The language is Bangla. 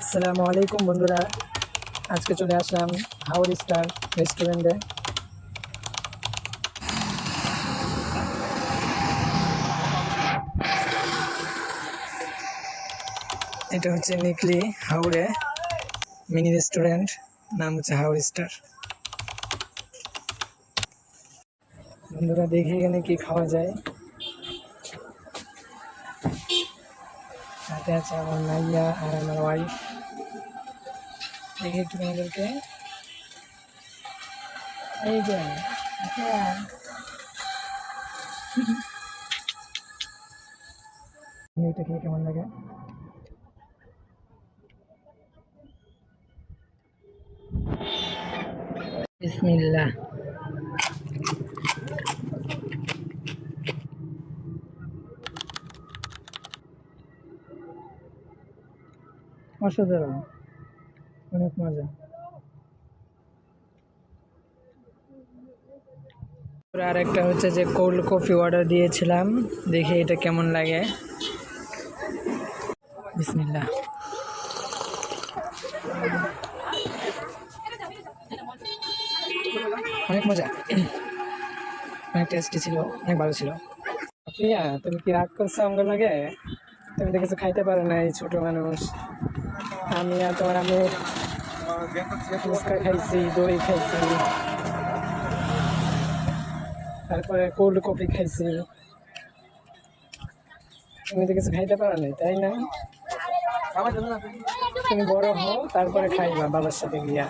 আসসালামু আলাইকুম বন্ধুরা, আজকে চলে আসলাম হাওর স্টার রেস্টুরেন্টে। এটা হচ্ছে নিকলি হাওড়ে মিনি রেস্টুরেন্ট, নাম হচ্ছে হাওর স্টার। বন্ধুরা দেখি এখানে কি খাওয়া যায়। সাথে আছে আমার মাইয়া আর আমার ওয়াইফ। দেখি একটু তোমাদেরকে, এই যে আচ্ছা, এটা খেয়ে কেমন লাগে। বিসমিল্লাহ। অসাধারণ, অনেক মজা। আর একটা হচ্ছে যে কোল্ড কফি অর্ডার দিয়েছিলাম, দেখি এটা কেমন লাগে। বিসমিল্লাহ। অনেক মজা, অনেক টেস্টি ছিল, অনেক ভালো ছিল। প্রিয়া, তুমি কি রাগ করছো আমার লাগে? তুমি তো কিছু খাইতে পারো না, এই ছোট মানুষ। আমি আর তোমার আমি ফুচকা খাইছি, দই খাইছি, তারপরে কোল্ড কফি খাইছি। তুমি তো কিছু খাইতে পারো না, তাই না? তুমি বড় হও, তারপরে খাইবা বাবার সাথে গিয়া।